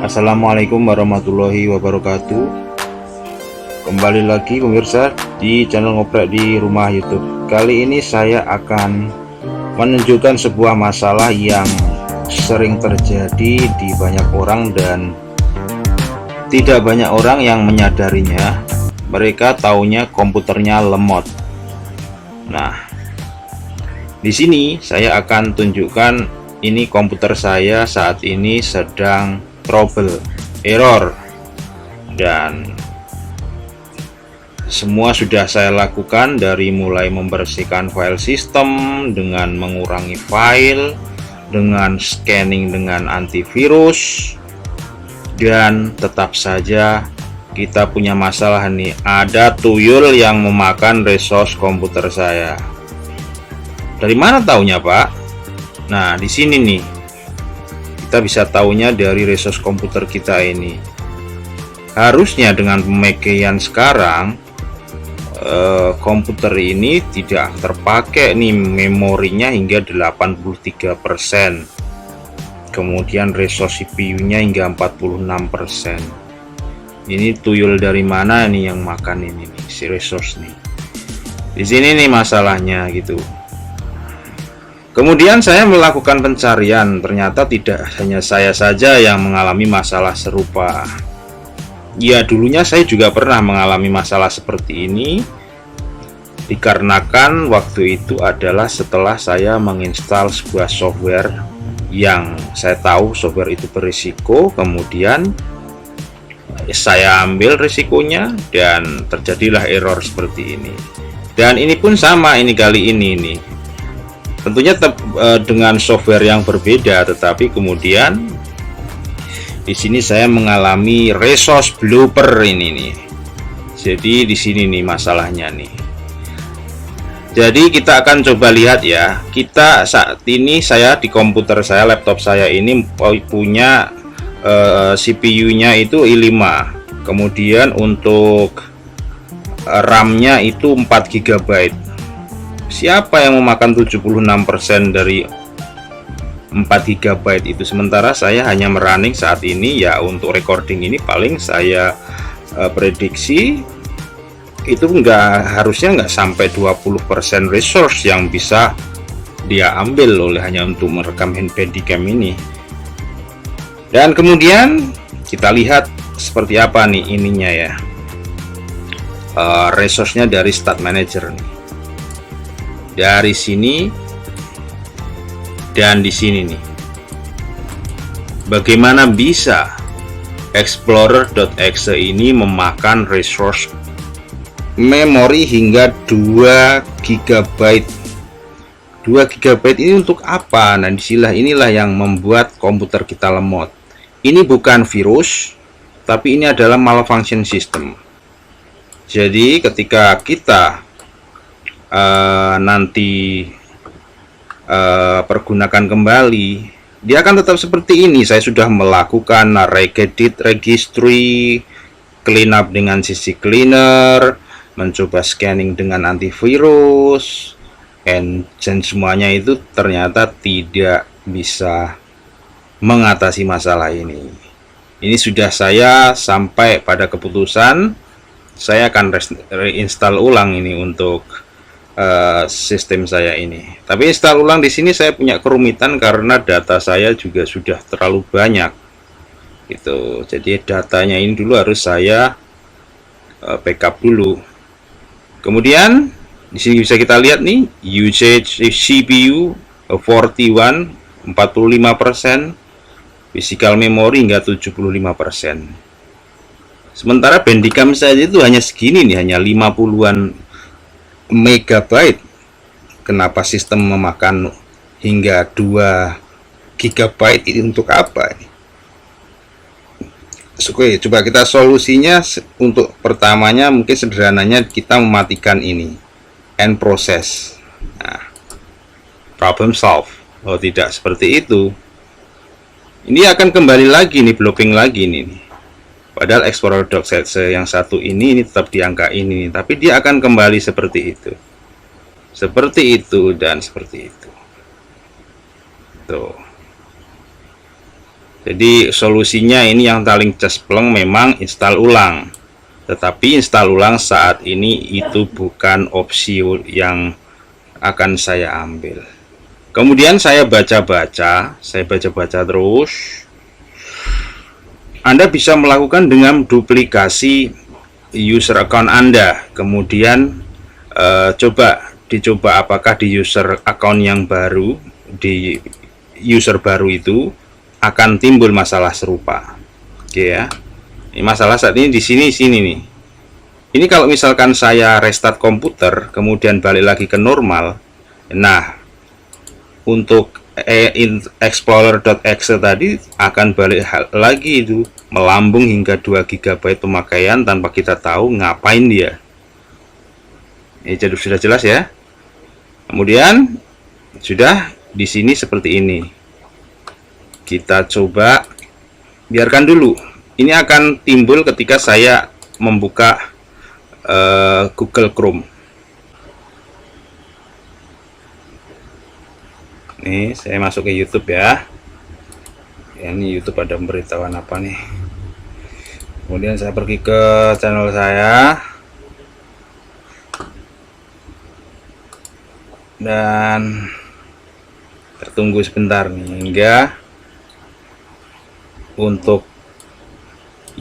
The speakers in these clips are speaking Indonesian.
Assalamualaikum warahmatullahi wabarakatuh. Kembali lagi pemirsa di channel Ngoprek di Rumah YouTube. Kali ini saya akan menunjukkan sebuah masalah yang sering terjadi di banyak orang dan tidak banyak orang yang menyadarinya. Mereka taunya komputernya lemot. Nah, di sini saya akan tunjukkan ini komputer saya saat ini sedang trouble, error, dan semua sudah saya lakukan, dari mulai membersihkan file sistem dengan mengurangi file, dengan scanning dengan antivirus, dan tetap saja kita punya masalah nih, ada tuyul yang memakan resource komputer saya. Dari mana taunya, Pak? Nah, di sini nih kita bisa tahunya dari resource komputer kita ini. Harusnya dengan pemakaian sekarang komputer ini tidak terpakai nih memorinya hingga 83%, kemudian resource CPU-nya hingga 46%. Ini tuyul dari mana nih yang makan ini nih, si resource nih. Di sini nih masalahnya gitu. Kemudian saya melakukan pencarian, ternyata tidak hanya saya saja yang mengalami masalah serupa. Ya, dulunya saya juga pernah mengalami masalah seperti ini, dikarenakan waktu itu adalah setelah saya menginstal sebuah software yang saya tahu software itu berisiko. Kemudian saya ambil risikonya dan terjadilah error seperti ini. Dan ini pun sama, ini kali ini nih. Tentunya dengan software yang berbeda, tetapi kemudian di sini saya mengalami resource blooper ini nih. Jadi di sini nih masalahnya nih. Jadi kita akan coba lihat ya. Kita saat ini, saya di komputer saya, laptop saya ini punya CPU-nya itu i5. Kemudian untuk RAM-nya itu 4 GB. Siapa yang memakan 76% dari 4 GB itu? Sementara saya hanya merunning saat ini ya, untuk recording ini paling saya prediksi itu harusnya nggak sampai 20% resource yang bisa dia ambil hanya untuk merekam Handycam ini. Dan kemudian kita lihat seperti apa nih ininya ya, resource-nya dari Stat Manager nih. Dari sini dan di sini nih, bagaimana bisa Explorer.exe ini memakan resource memori hingga 2 GB. 2 GB ini untuk apa? Nah, inilah yang membuat komputer kita lemot. Ini bukan virus, tapi ini adalah malfunction system. Jadi ketika kita nanti pergunakan kembali, dia akan tetap seperti ini. Saya sudah melakukan regedit registry, cleanup dengan CC cleaner, mencoba scanning dengan antivirus, dan semuanya itu ternyata tidak bisa mengatasi masalah ini. Ini sudah saya sampai pada keputusan saya akan reinstall ulang ini untuk sistem saya ini. Tapi install ulang di sini saya punya kerumitan karena data saya juga sudah terlalu banyak gitu. Jadi datanya ini dulu harus saya backup dulu. Kemudian di sini bisa kita lihat nih, usage CPU 41 45%, physical memory hingga 75%. Sementara Handycam saja itu hanya segini nih, hanya 50-an megabyte. Kenapa sistem memakan hingga 2 GB ini untuk apa ini? Oke, coba kita solusinya. Untuk pertamanya mungkin sederhananya kita mematikan ini end process. Nah, problem solve. Oh, tidak seperti itu. Ini akan kembali lagi nih, blocking lagi nih. Padahal Explorer.exe yang satu ini tetap di angka ini, tapi dia akan kembali seperti itu. seperti itu dan seperti itu. Tuh. Jadi solusinya ini yang paling cespleng memang install ulang. Tetapi install ulang saat ini itu bukan opsi yang akan saya ambil. Kemudian saya baca-baca terus. Anda bisa melakukan dengan duplikasi user account Anda. Kemudian dicoba apakah di user account yang baru, di user baru itu akan timbul masalah serupa. Oke ya. Ini masalah saat ini di sini nih. Ini kalau misalkan saya restart komputer kemudian balik lagi ke normal. Nah, untuk explorer.exe tadi akan balik lagi itu melambung hingga 2 GB pemakaian tanpa kita tahu ngapain dia. Ini jadi sudah jelas ya. Kemudian sudah di sini seperti ini. Kita coba biarkan dulu. Ini akan timbul ketika saya membuka Google Chrome. Nih, saya masuk ke YouTube ya. Ini YouTube ada pemberitahuan apa nih? Kemudian saya pergi ke channel saya. Dan tertunggu sebentar nih hingga untuk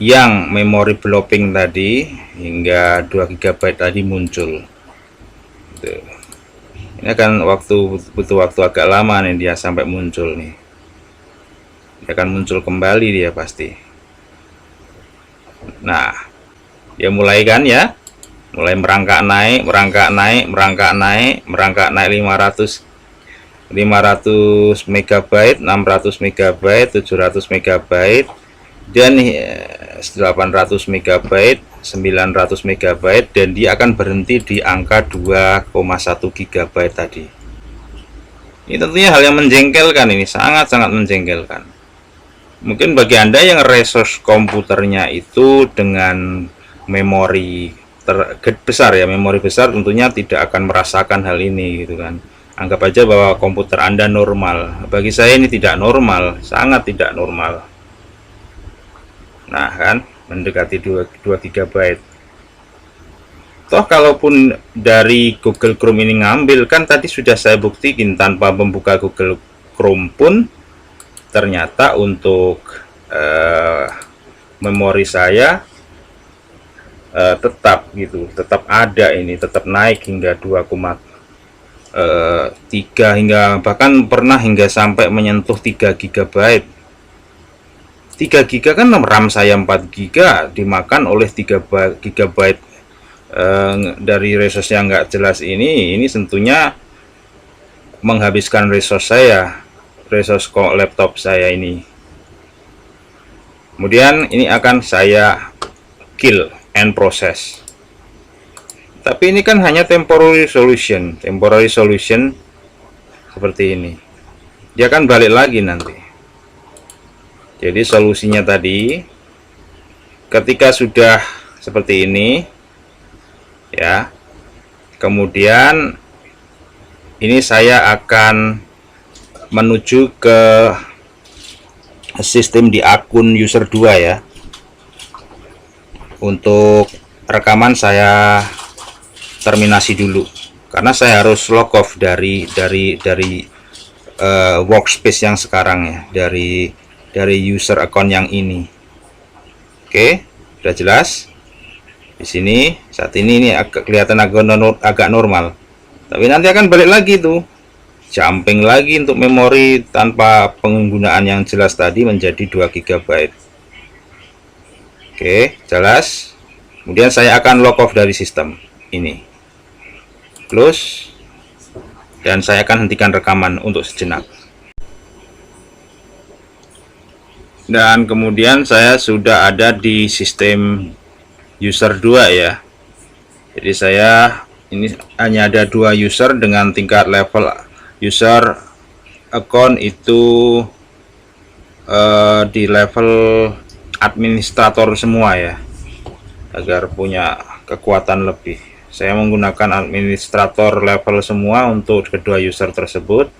yang memori blopping tadi hingga 2 GB tadi muncul. Tuh. Ini akan butuh waktu agak lama nih dia sampai muncul nih. Dia akan muncul kembali dia pasti. Nah, dia mulai kan ya. Mulai merangkak naik 500 MB, 600 MB, 700 MB, dan 800 MB, 900 MB, dan dia akan berhenti di angka 2,1 GB tadi. Ini tentunya hal yang menjengkelkan, ini sangat-sangat menjengkelkan. Mungkin bagi Anda yang resource komputernya itu dengan memori besar ya, memori besar tentunya tidak akan merasakan hal ini gitu kan. Anggap aja bahwa komputer Anda normal. Bagi saya ini tidak normal, sangat tidak normal. Nah kan, mendekati 2 GB. Toh kalaupun dari Google Chrome ini ngambil, kan tadi sudah saya buktikan tanpa membuka Google Chrome pun ternyata untuk memori saya tetap ada ini, tetap naik hingga 2,3 hingga bahkan pernah hingga sampai menyentuh 3 GB. 3 GB kan RAM saya 4 GB dimakan oleh 3 GB dari resource yang nggak jelas ini tentunya menghabiskan resource laptop saya ini. Kemudian ini akan saya kill and process. Tapi ini kan hanya temporary solution seperti ini. Dia akan balik lagi nanti. Jadi solusinya tadi ketika sudah seperti ini ya. Kemudian ini saya akan menuju ke sistem di akun user 2 ya. Untuk rekaman saya terminasi dulu karena saya harus log off dari workspace yang sekarang ya, dari user account yang ini. Oke, sudah jelas. Di sini saat ini agak kelihatan agak normal. Tapi nanti akan balik lagi tuh. Jumping lagi untuk memori tanpa penggunaan yang jelas tadi menjadi 2 GB. Oke, jelas. Kemudian saya akan log off dari sistem ini. Close. Dan saya akan hentikan rekaman untuk sejenak. Dan kemudian saya sudah ada di sistem user 2 ya. Jadi saya ini hanya ada 2 user dengan tingkat level user account itu di level administrator semua ya, agar punya kekuatan lebih. Saya menggunakan administrator level semua untuk kedua user tersebut.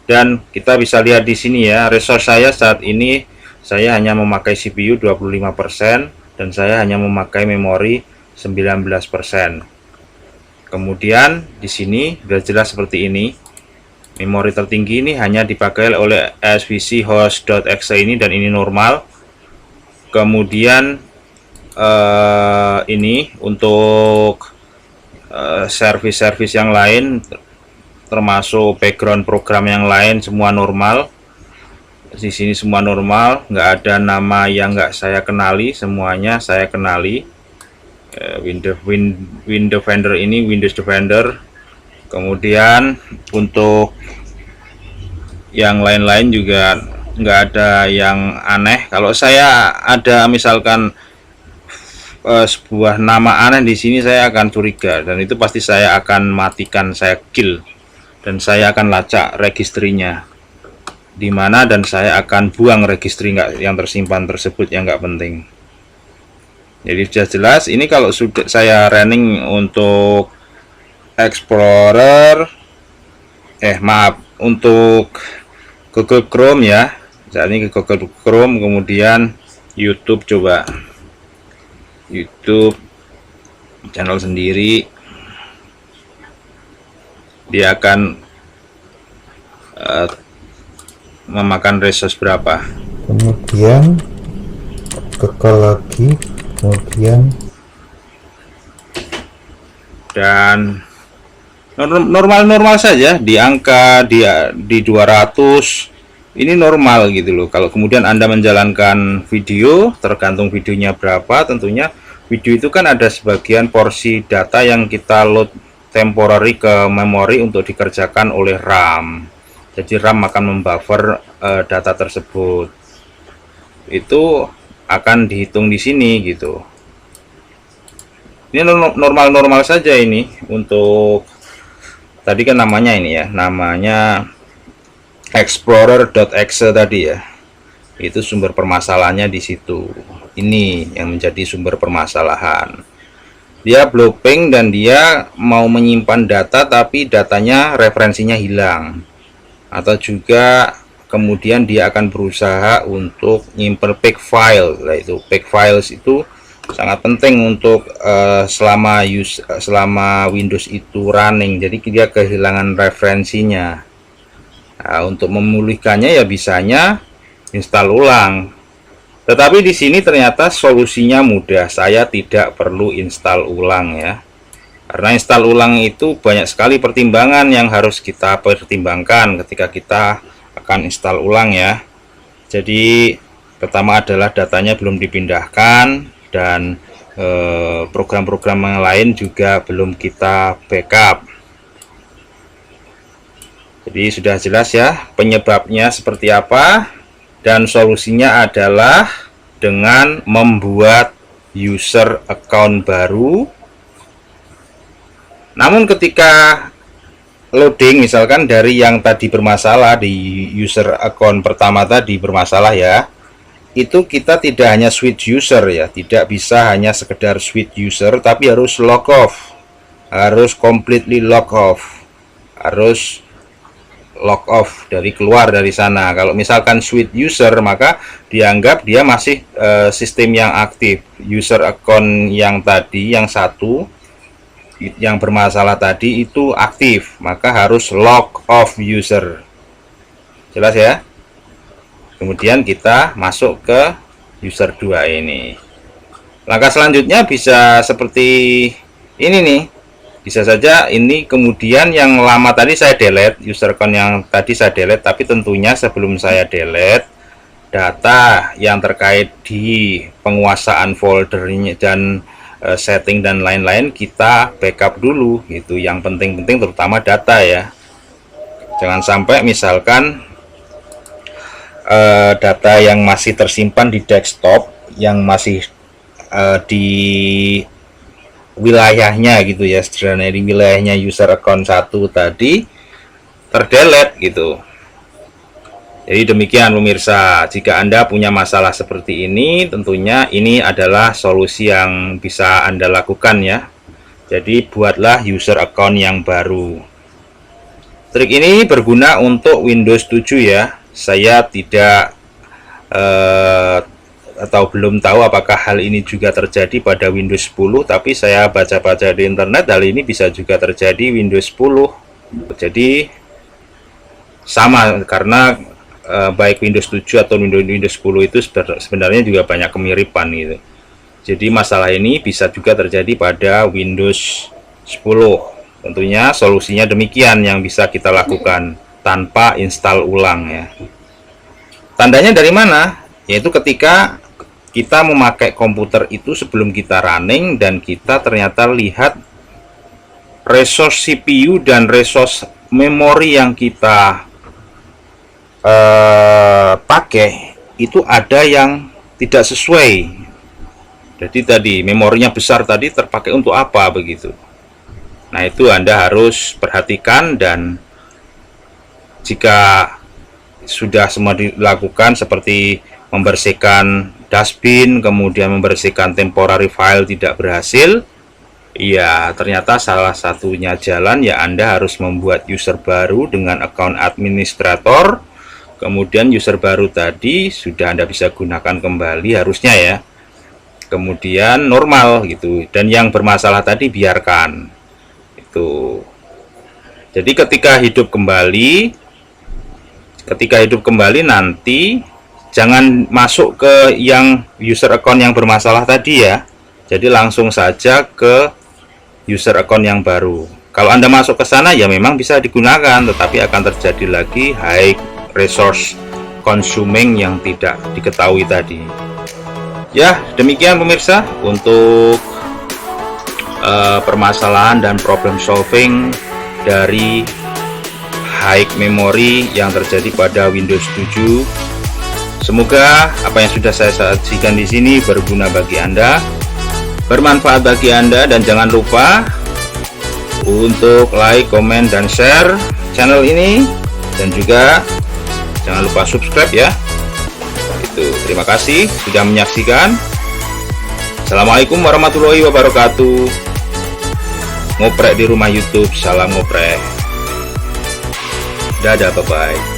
Dan kita bisa lihat di sini ya, resource saya saat ini saya hanya memakai CPU 25% dan saya hanya memakai memori 19%. Kemudian di sini sudah jelas seperti ini. Memori tertinggi ini hanya dipakai oleh svc host.exe ini, dan ini normal. Kemudian ini untuk service-service yang lain, termasuk background program yang lain, semua normal. Di sini semua normal, nggak ada nama yang nggak saya kenali, semuanya saya kenali. Windows Defender ini Windows Defender. Kemudian untuk yang lain-lain juga nggak ada yang aneh. Kalau saya ada misalkan sebuah nama aneh di sini, saya akan curiga, dan itu pasti saya akan matikan, saya kill, dan saya akan lacak registrinya di mana, dan saya akan buang registri yang tersimpan tersebut yang nggak penting. Jadi sudah jelas ini. Kalau sudah saya running untuk Explorer, untuk Google Chrome ya, saat ini ke Google Chrome, kemudian YouTube, coba YouTube channel sendiri, dia akan memakan resource berapa, kemudian kekal lagi, kemudian dan normal-normal saja di angka di 200 ini normal gitu loh. Kalau kemudian Anda menjalankan video, tergantung videonya berapa, tentunya video itu kan ada sebagian porsi data yang kita load temporary ke memori untuk dikerjakan oleh RAM. Jadi RAM akan membuffer data tersebut. Itu akan dihitung di sini gitu. Ini normal-normal saja ini. Untuk tadi kan namanya ini ya, namanya explorer.exe tadi ya, itu sumber permasalahannya di situ. Ini yang menjadi sumber permasalahan. Dia blocking dan dia mau menyimpan data tapi datanya referensinya hilang, atau juga kemudian dia akan berusaha untuk nyimpen page file. Nah, itu page files itu sangat penting untuk selama Windows itu running, jadi dia kehilangan referensinya. Nah, untuk memulihkannya ya bisanya install ulang. Tetapi di sini ternyata solusinya mudah. Saya tidak perlu install ulang ya. Karena install ulang itu banyak sekali pertimbangan yang harus kita pertimbangkan ketika kita akan install ulang ya. Jadi pertama adalah datanya belum dipindahkan, dan program-program yang lain juga belum kita backup. Jadi sudah jelas ya penyebabnya seperti apa, dan solusinya adalah dengan membuat user account baru. Namun ketika loading misalkan dari yang tadi bermasalah, di user account pertama tadi bermasalah ya, itu kita tidak hanya switch user ya, tidak bisa hanya sekedar switch user, tapi harus log off, harus completely log off, harus log off dari keluar dari sana. Kalau misalkan switch user, maka dianggap dia masih sistem yang aktif. User account yang tadi, yang satu yang bermasalah tadi itu aktif, maka harus log off user. Jelas ya? Kemudian kita masuk ke user 2 ini. Langkah selanjutnya bisa seperti ini nih. Bisa saja ini kemudian yang lama tadi saya delete, user account yang tadi saya delete, tapi tentunya sebelum saya delete, data yang terkait di penguasaan foldernya dan setting dan lain-lain kita backup dulu gitu. Yang penting-penting terutama data ya. Jangan sampai misalkan data yang masih tersimpan di desktop, yang masih di wilayahnya gitu ya, sederhana di wilayahnya user account 1 tadi terdelete gitu. Jadi demikian pemirsa, jika Anda punya masalah seperti ini, tentunya ini adalah solusi yang bisa Anda lakukan ya. Jadi buatlah user account yang baru. Trik ini berguna untuk Windows 7 ya. Saya tidak atau belum tahu apakah hal ini juga terjadi pada Windows 10, tapi saya baca-baca di internet hal ini bisa juga terjadi Windows 10. Jadi sama, karena baik Windows 7 atau Windows 10 itu sebenarnya juga banyak kemiripan gitu. Jadi masalah ini bisa juga terjadi pada Windows 10. Tentunya solusinya demikian yang bisa kita lakukan tanpa install ulang ya. Tandanya dari mana? Yaitu ketika kita memakai komputer itu sebelum kita running dan kita ternyata lihat resource CPU dan resource memori yang kita pakai itu ada yang tidak sesuai. Jadi tadi memorinya besar tadi terpakai untuk apa begitu. Nah, itu Anda harus perhatikan, dan jika sudah semua dilakukan seperti membersihkan dustbin, kemudian membersihkan temporary file tidak berhasil, ya ternyata salah satunya jalan ya Anda harus membuat user baru dengan account administrator. Kemudian user baru tadi sudah Anda bisa gunakan kembali harusnya ya. Kemudian normal gitu, dan yang bermasalah tadi biarkan itu. Jadi ketika hidup kembali nanti jangan masuk ke yang user account yang bermasalah tadi ya. Jadi langsung saja ke user account yang baru. Kalau Anda masuk ke sana ya memang bisa digunakan, tetapi akan terjadi lagi high resource consuming yang tidak diketahui tadi. Ya, demikian pemirsa untuk permasalahan dan problem solving dari high memory yang terjadi pada Windows 7. Semoga apa yang sudah saya sajikan di sini berguna bagi Anda, bermanfaat bagi Anda, dan jangan lupa untuk like, komen, dan share channel ini, dan juga jangan lupa subscribe ya. Terima kasih sudah menyaksikan. Assalamualaikum warahmatullahi wabarakatuh. Ngoprek di rumah YouTube, salam ngoprek. Dadah, bye bye.